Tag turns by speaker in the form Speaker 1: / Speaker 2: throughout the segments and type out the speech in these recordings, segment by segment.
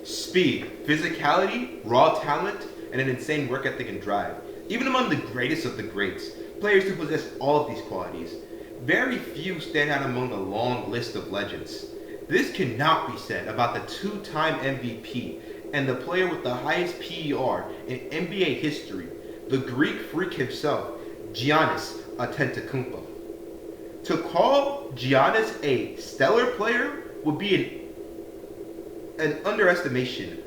Speaker 1: Speed, physicality, raw talent, and an insane work ethic and drive. Even among the greatest of the greats, players who possess all of these qualities, very few stand out among the long list of legends. This cannot be said about the two-time MVP and the player with the highest PER in NBA history, the Greek freak himself, Giannis Antetokounmpo. To call Giannis a stellar player would be an underestimation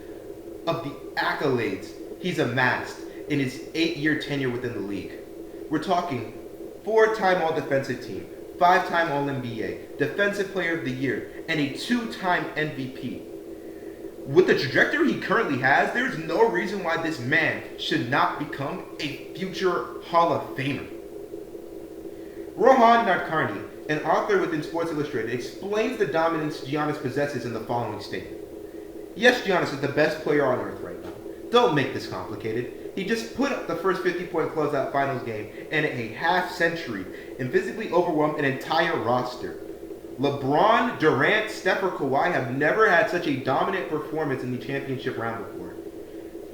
Speaker 1: of the accolades he's amassed in his 8-year tenure within the league. We're talking 4-time All-Defensive Team, 5-time All-NBA, Defensive Player of the Year, and a 2-time MVP. With the trajectory he currently has, there is no reason why this man should not become a future Hall of Famer. Rohan Nadkarni, an author within Sports Illustrated, explains the dominance Giannis possesses in the following statement. Yes, Giannis is the best player on earth right now. Don't make this complicated. He just put up the first 50-point closeout finals game in a half century and physically overwhelmed an entire roster. LeBron, Durant, Steph, or Kawhi have never had such a dominant performance in the championship round before.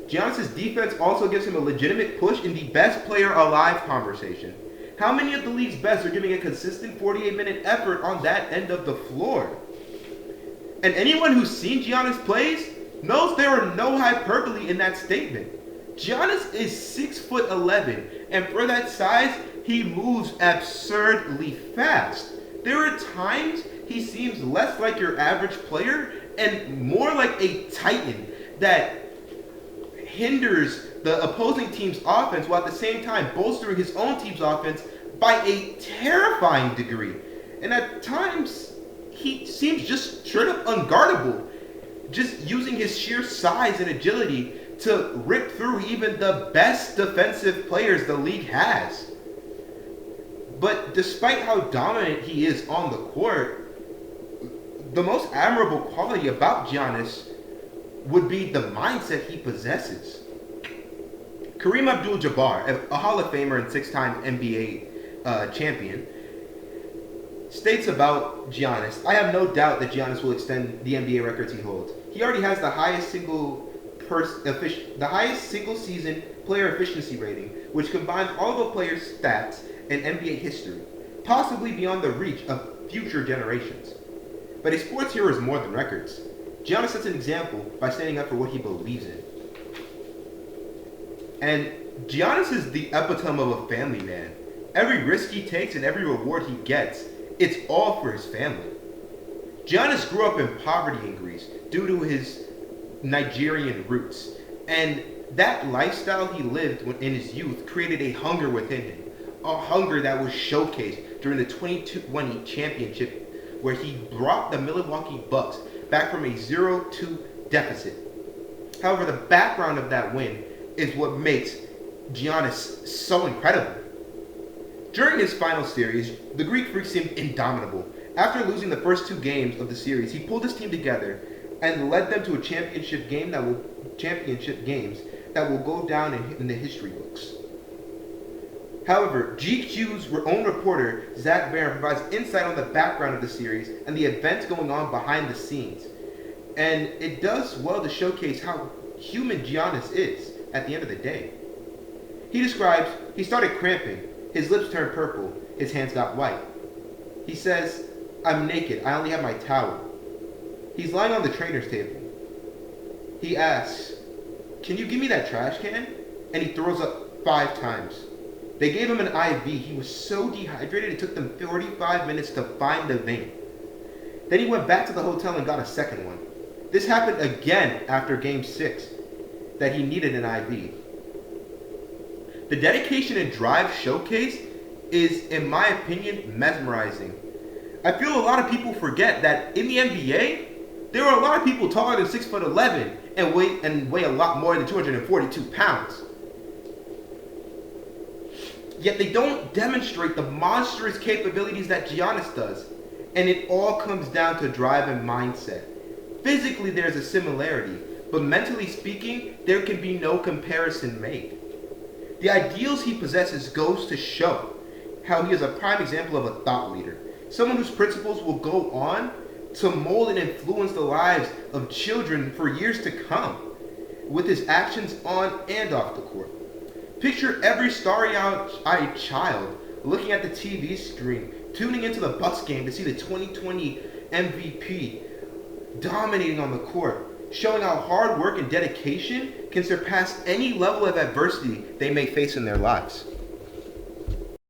Speaker 1: Giannis' defense also gives him a legitimate push in the best player alive conversation. How many of the league's best are giving a consistent 48-minute effort on that end of the floor? And anyone who's seen Giannis plays knows there are no hyperbole in that statement. Giannis is 6'11", and for that size, he moves absurdly fast. There are times he seems less like your average player and more like a titan that hinders the opposing team's offense while at the same time bolstering his own team's offense by a terrifying degree. And at times, he seems just straight up unguardable, just using his sheer size and agility to rip through even the best defensive players the league has. But despite how dominant he is on the court, the most admirable quality about Giannis would be the mindset he possesses. Kareem Abdul-Jabbar, a Hall of Famer and 6-time NBA champion, states about Giannis, I have no doubt that Giannis will extend the NBA records he holds. He already has the highest single season player efficiency rating, which combines all the players' stats in NBA history, possibly beyond the reach of future generations. But a sports hero is more than records. Giannis sets an example by standing up for what he believes in. And Giannis is the epitome of a family man. Every risk he takes and every reward he gets, it's all for his family. Giannis grew up in poverty in Greece due to his Nigerian roots, and that lifestyle he lived in his youth created a hunger within him, a hunger that was showcased during the 2020 championship where he brought the Milwaukee Bucks back from a 0-2 deficit. However, the background of that win is what makes Giannis so incredible. During his final series, the Greek Freak seemed indomitable. After losing the first 2 games of the series, he pulled his team together and led them to a championship games that will go down in the history books. However, GQ's own reporter, Zach Barron, provides insight on the background of the series and the events going on behind the scenes. And it does well to showcase how human Giannis is at the end of the day. He describes, he started cramping, his lips turned purple, his hands got white. He says, I'm naked, I only have my towel. He's lying on the trainer's table. He asks, can you give me that trash can? And he throws up 5 times. They gave him an IV. He was so dehydrated it took them 45 minutes to find the vein. Then he went back to the hotel and got a second one. This happened again after Game 6, that he needed an IV. The dedication and drive showcased is, in my opinion, mesmerizing. I feel a lot of people forget that in the NBA, there are a lot of people taller than 6'11" and weigh a lot more than 242 pounds. Yet they don't demonstrate the monstrous capabilities that Giannis does. And it all comes down to drive and mindset. Physically, there's a similarity, but mentally speaking, there can be no comparison made. The ideals he possesses goes to show how he is a prime example of a thought leader, someone whose principles will go on to mold and influence the lives of children for years to come with his actions on and off the court. Picture every starry-eyed child looking at the TV screen, tuning into the Bucks game to see the 2020 MVP dominating on the court, showing how hard work and dedication can surpass any level of adversity they may face in their lives.